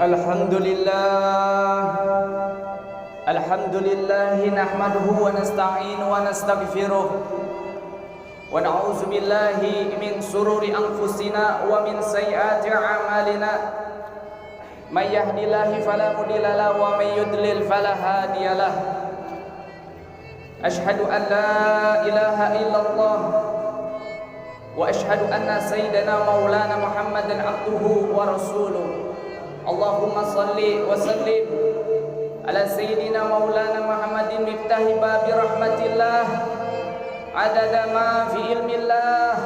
Alhamdulillah nahmaduhu wa nasta'inu wa nastaghfiruh wa na'udzu billahi min sururi anfusina wa min sayyiati a'malina may yahdihillahu fala mudilla lahu wa may yudlil fala hadiyalah. Asyhadu an la ilaha illallah wa asyhadu anna sayyidana maulana Muhammadan abduhu wa rasuluh. Allahumma salli wa sallim ala sayyidina maulana Muhammadin miftahi babi rahmatillah adada ma fi ilmillah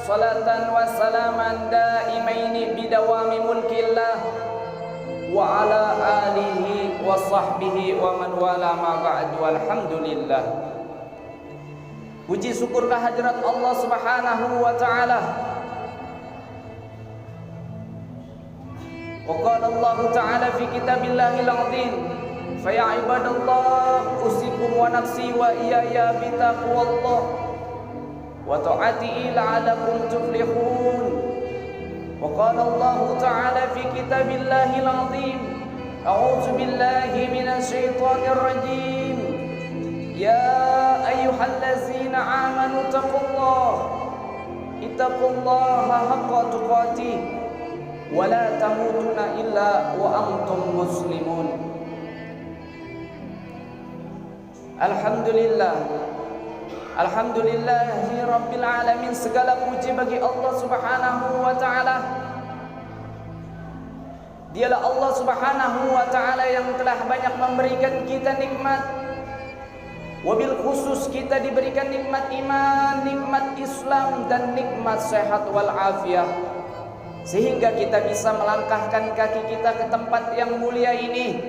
salatan wa salaman daimaini bidawami mulkillah wa ala alihi wa sahbihi wa man wala ma ba'du. Alhamdulillah, puji syukur kehadirat Allah Subhanahu wa ta'ala. Wa qala Allah ta'ala fi kitabillahi al-'azim fa ya ibadallah usikum wa nafsi wa iyaya bi taqwallah wa ta'atihi la'allakum tuflihun. Wa qala Allah ta'ala fi kitabillahi al-'azim a'udzu billahi minasy syaithanir rajim ya ayyuhallazina amanu ittaqullaha haqqa tuqatih wa la tamutunna illa wa antum muslimun. Alhamdulillahi rabbil alamin. Segala puji bagi Allah Subhanahu wa ta'ala. Dialah Allah Subhanahu wa ta'ala yang telah banyak memberikan kita nikmat. Wabil khusus kita diberikan nikmat iman, nikmat Islam, dan nikmat sehat wal afiah, sehingga kita bisa melangkahkan kaki kita ke tempat yang mulia ini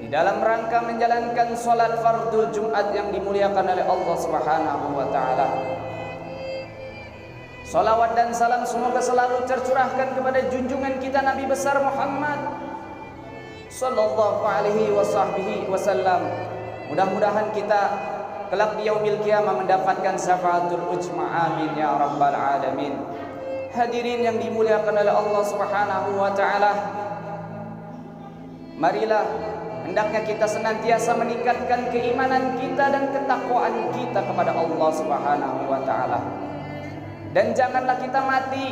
di dalam rangka menjalankan sholat fardhu Jumat yang dimuliakan oleh Allah Subhanahu wa ta'ala. Salawat dan salam semoga selalu tercurahkan kepada junjungan kita Nabi besar Muhammad sallallahu alaihi wasallam. Mudah-mudahan kita kelak di yaumil qiyamah mendapatkan syafaatul ujma, amin ya rabbal alamin. Hadirin yang dimuliakan oleh Allah Subhanahu wa ta'ala, marilah hendaknya kita senantiasa meningkatkan keimanan kita dan ketakwaan kita kepada Allah Subhanahu wa ta'ala. Dan janganlah kita mati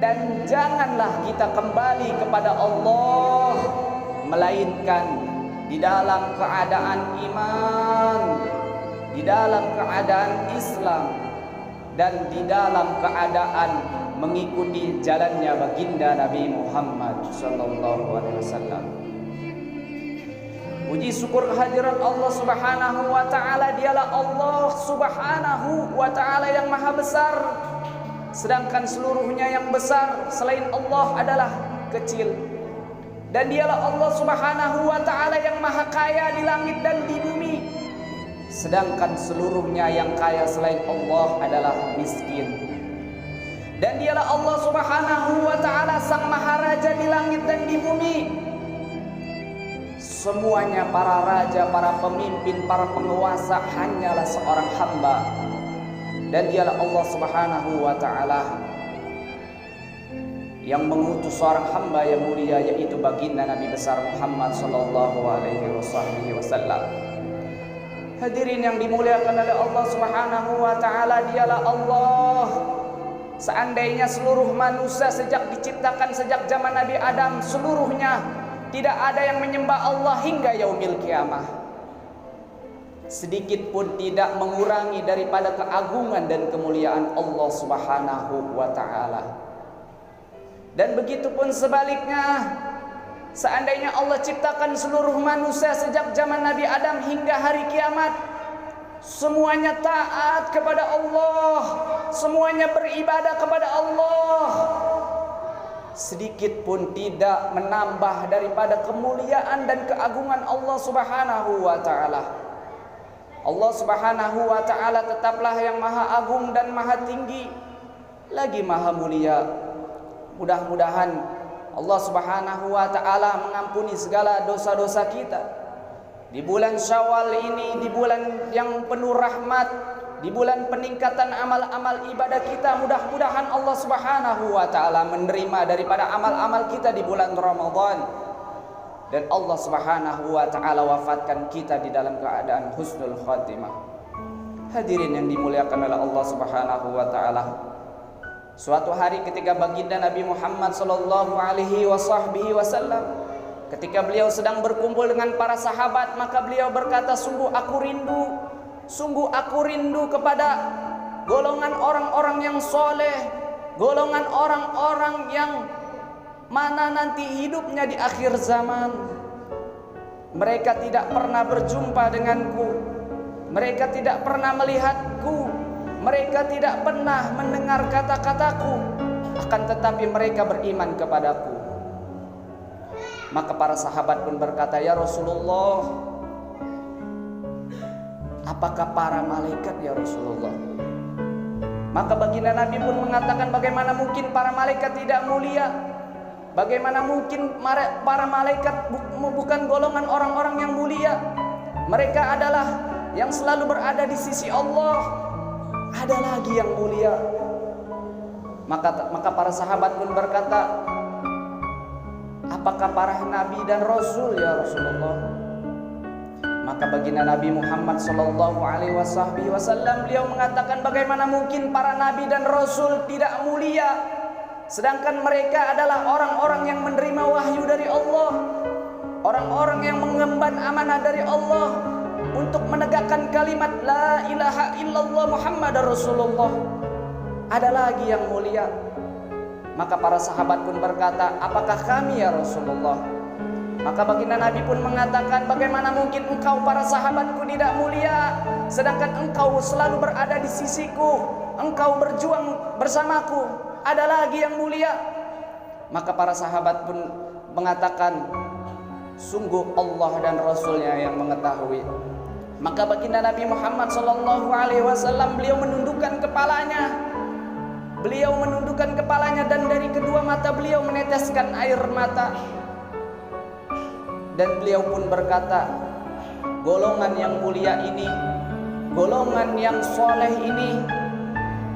dan janganlah kita kembali kepada Allah melainkan di dalam keadaan iman, di dalam keadaan Islam, dan di dalam keadaan mengikuti jalannya baginda Nabi Muhammad sallallahu alaihi wasallam. Puji syukur kehadirat Allah Subhanahu wa ta'ala. Dialah Allah Subhanahu wa ta'ala yang maha besar, sedangkan seluruhnya yang besar selain Allah adalah kecil. Dan dialah Allah Subhanahu wa ta'ala yang maha kaya di langit dan di bumi, sedangkan seluruhnya yang kaya selain Allah adalah miskin. Dan dialah Allah Subhanahu wa ta'ala sang maharaja di langit dan di bumi. Semuanya para raja, para pemimpin, para penguasa hanyalah seorang hamba. Dan dialah Allah Subhanahu wa ta'ala yang mengutus seorang hamba yang mulia, yaitu baginda Nabi besar Muhammad sallallahu alaihi wasallam. Hadirin yang dimuliakan oleh Allah Subhanahu wa ta'ala, dialah Allah. Seandainya seluruh manusia sejak diciptakan sejak zaman Nabi Adam, seluruhnya tidak ada yang menyembah Allah hingga yaumil qiyamah, sedikit pun tidak mengurangi daripada keagungan dan kemuliaan Allah Subhanahu wa ta'ala. Dan begitu pun sebaliknya, seandainya Allah ciptakan seluruh manusia sejak zaman Nabi Adam hingga hari kiamat, semuanya taat kepada Allah, semuanya beribadah kepada Allah, sedikit pun tidak menambah daripada kemuliaan dan keagungan Allah Subhanahu wa ta'ala. Allah Subhanahu wa ta'ala tetaplah yang maha agung dan maha tinggi, lagi maha mulia. Mudah-mudahan Allah Subhanahu wa ta'ala mengampuni segala dosa-dosa kita di bulan Syawal ini, di bulan yang penuh rahmat, di bulan peningkatan amal-amal ibadah kita. Mudah-mudahan Allah Subhanahu wa taala menerima daripada amal-amal kita di bulan Ramadan, dan Allah Subhanahu wa taala wafatkan kita di dalam keadaan husnul khatimah. Hadirin yang dimuliakan oleh Allah Subhanahu wa taala, suatu hari ketika baginda Nabi Muhammad sallallahu alaihi wasallam, ketika beliau sedang berkumpul dengan para sahabat, maka beliau berkata, sungguh aku rindu kepada golongan orang-orang yang soleh, golongan orang-orang yang mana nanti hidupnya di akhir zaman. Mereka tidak pernah berjumpa denganku, mereka tidak pernah melihatku, mereka tidak pernah mendengar kata-kataku, akan tetapi mereka beriman kepadaku. Maka para sahabat pun berkata, ya Rasulullah, apakah para malaikat ya Rasulullah? Maka baginda Nabi pun mengatakan, bagaimana mungkin para malaikat tidak mulia? Bagaimana mungkin para malaikat bukan golongan orang-orang yang mulia? Mereka adalah yang selalu berada di sisi Allah. Ada lagi yang mulia. Maka para sahabat pun berkata, apakah para nabi dan rasul ya Rasulullah? Maka baginda Nabi Muhammad sallallahu alaihi wasallam beliau mengatakan, bagaimana mungkin para nabi dan rasul tidak mulia, sedangkan mereka adalah orang-orang yang menerima wahyu dari Allah, orang-orang yang mengemban amanah dari Allah untuk menegakkan kalimat la ilaha illallah Muhammadar Rasulullah. Ada lagi yang mulia. Maka para sahabat pun berkata, apakah kami ya Rasulullah? Maka baginda Nabi pun mengatakan, bagaimana mungkin engkau para sahabatku tidak mulia, sedangkan engkau selalu berada di sisiku, engkau berjuang bersamaku. Ada lagi yang mulia. Maka para sahabat pun mengatakan, sungguh Allah dan Rasulnya yang mengetahui. Maka baginda Nabi Muhammad SAW beliau menundukkan kepalanya. Beliau menundukkan kepalanya dan dari kedua mata beliau meneteskan air mata. Dan beliau pun berkata, golongan yang mulia ini, golongan yang soleh ini,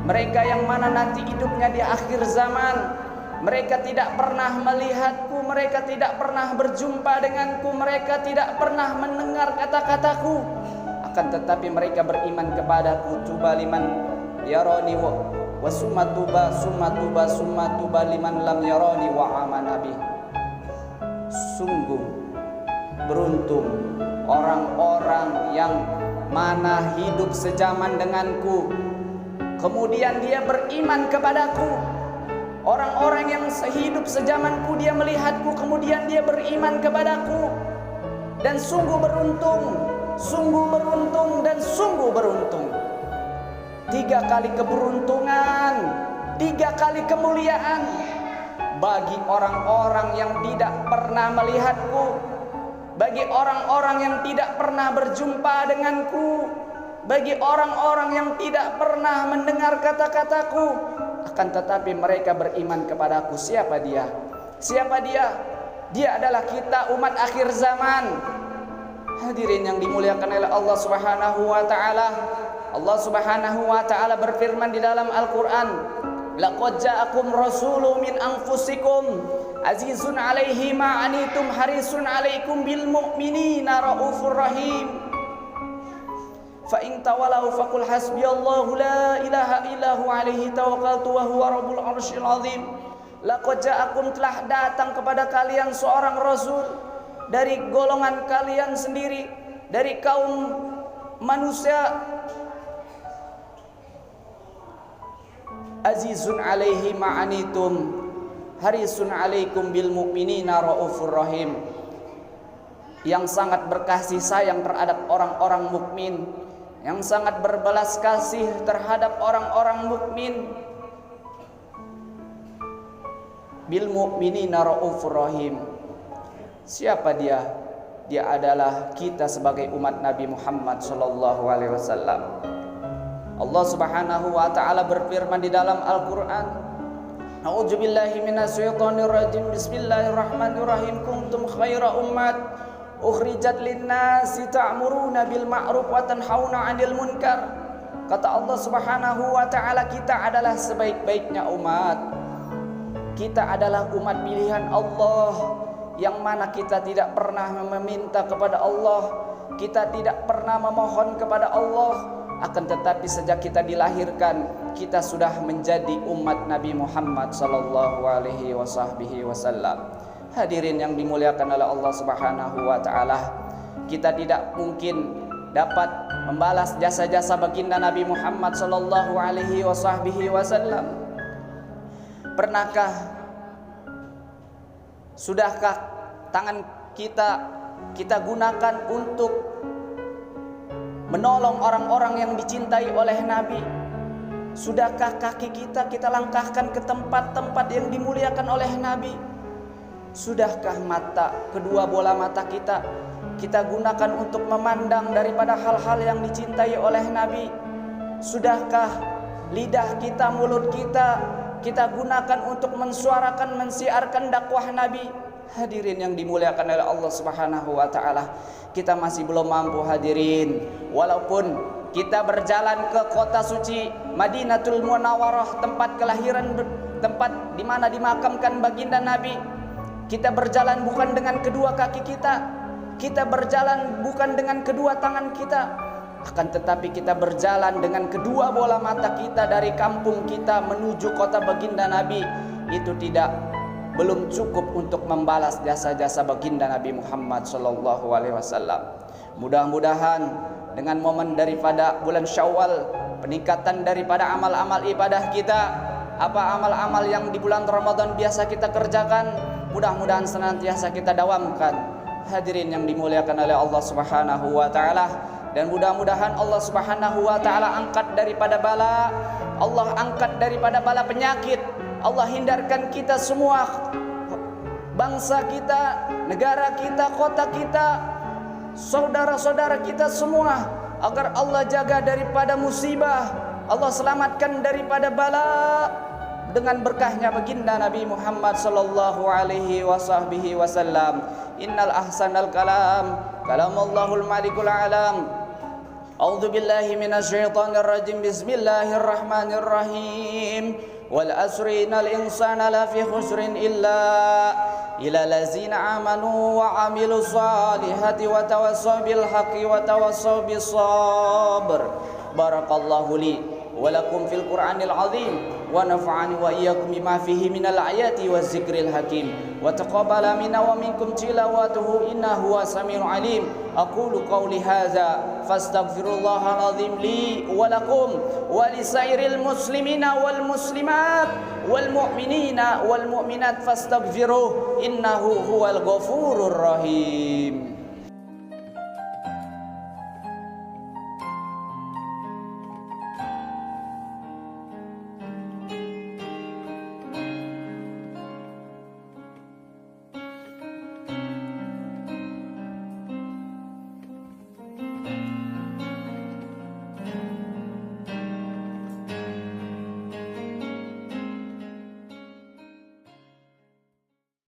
mereka yang mana nanti hidupnya di akhir zaman, mereka tidak pernah melihatku, mereka tidak pernah berjumpa denganku, mereka tidak pernah mendengar kata-kataku, akan tetapi mereka beriman kepadaku. Tuba liman yarani wa summa tuba liman lam yarani wa amana bih. Sungguh beruntung orang-orang yang mana hidup sejaman denganku, kemudian dia beriman kepadaku. Orang-orang yang sehidup sejamanku, dia melihatku, kemudian dia beriman kepadaku. Dan sungguh beruntung dan sungguh beruntung. 3 kali keberuntungan, 3 kali kemuliaan bagi orang-orang yang tidak pernah melihatku, bagi orang-orang yang tidak pernah berjumpa denganku, bagi orang-orang yang tidak pernah mendengar kata-kataku, akan tetapi mereka beriman kepadaku. Siapa dia? Siapa dia? Dia adalah kita, umat akhir zaman. Hadirin yang dimuliakan oleh Allah Subhanahu wa taala. Allah Subhanahu wa taala berfirman di dalam Al-Qur'an, laqad ja'akum rasulun min anfusikum azizun 'alaihi ma anitum harisun 'alaikum bil mu'minina raufur rahim. Fa in tawallaw faqul hasbiyallahu la ilaha illahu 'alaihi tawakkaltu wa huwa rabbul 'arsyil 'azim. Laqad ja'akum, telah datang kepada kalian seorang rasul dari golongan kalian sendiri, dari kaum manusia, azizun 'alaihi ma anitum harisun 'alaikum bil mu'minina raufur rahim, yang sangat berkasih sayang terhadap orang-orang mukmin, yang sangat berbelas kasih terhadap orang-orang mukmin. Bil mu'minina raufur rahim. Siapa dia? Dia adalah kita sebagai umat Nabi Muhammad sallallahu alaihi wasallam. Allah Subhanahu wa taala berfirman di dalam Al-Qur'an, a'udzubillahi minasyaitonir rajim, bismillahirrahmanirrahim, kuntum khaira ummat ukhrijat lin-nasi ta'muruna bil ma'ruf wa tanhauna 'anil munkar Kata Allah Subhanahu wa ta'ala, kita adalah sebaik-baiknya umat. Kita adalah umat pilihan Allah, yang mana kita tidak pernah meminta kepada Allah, kita tidak pernah memohon kepada Allah. Akan tetapi sejak kita dilahirkan, kita sudah menjadi umat Nabi Muhammad sallallahu alaihi wasallam. Hadirin yang dimuliakan oleh Allah Subhanahu wa ta'ala, kita tidak mungkin dapat membalas jasa-jasa baginda Nabi Muhammad sallallahu alaihi wasallam. Pernahkah, sudahkah tangan kita gunakan untuk menolong orang-orang yang dicintai oleh Nabi? Sudahkah kaki kita langkahkan ke tempat-tempat yang dimuliakan oleh Nabi? Sudahkah kedua bola mata kita gunakan untuk memandang daripada hal-hal yang dicintai oleh Nabi? Sudahkah lidah kita, mulut kita gunakan untuk mensuarakan, mensiarkan dakwah Nabi? Hadirin yang dimuliakan oleh Allah Subhanahu wa ta'ala, kita masih belum mampu hadirin. Walaupun kita berjalan ke kota suci Madinatul Munawwarah, tempat kelahiran, tempat di mana dimakamkan baginda Nabi, kita berjalan bukan dengan kedua kaki kita berjalan bukan dengan kedua tangan kita, akan tetapi kita berjalan dengan kedua bola mata kita dari kampung kita menuju kota baginda Nabi. Itu belum cukup untuk membalas jasa-jasa baginda Nabi Muhammad sallallahu alaihi wasallam. Mudah-mudahan dengan momen daripada bulan Syawal, peningkatan daripada amal-amal ibadah kita, apa amal-amal yang di bulan Ramadan biasa kita kerjakan, mudah-mudahan senantiasa kita dawamkan. Hadirin yang dimuliakan oleh Allah Subhanahu wa ta'ala, dan mudah-mudahan Allah Subhanahu wa ta'ala angkat daripada bala, Allah angkat daripada bala penyakit, Allah hindarkan kita semua, bangsa kita, negara kita, kota kita, saudara-saudara kita semua, agar Allah jaga daripada musibah, Allah selamatkan daripada bala dengan berkahnya baginda Nabi Muhammad sallallahu alaihi wasallam. Innal ahsanal kalam kalamallahul malikul alam. A'udzu billahi minasyaitonir rajim. Bismillahirrahmanirrahim. Wal asri innal insana lafi khusrin illa allazina amanu wa amilus salihati wa tawassaw bil haqqi wa tawassaw bis sabr. Barakallahu li wa lakum fil Qur'anil azim wa nafa'ani wa iyyakum bima fihi minal ayati waz zikril hakim wa taqabbala minna wa minkum tilawatuhu innahu huwas samiul alim. Aqulu qawli hadza fastaghfirullahal azim li wa lakum wa lisairil muslimina wal muslimat wal mu'minina wal mu'minat fastaghfiruh innahu huwal ghafurur rahim.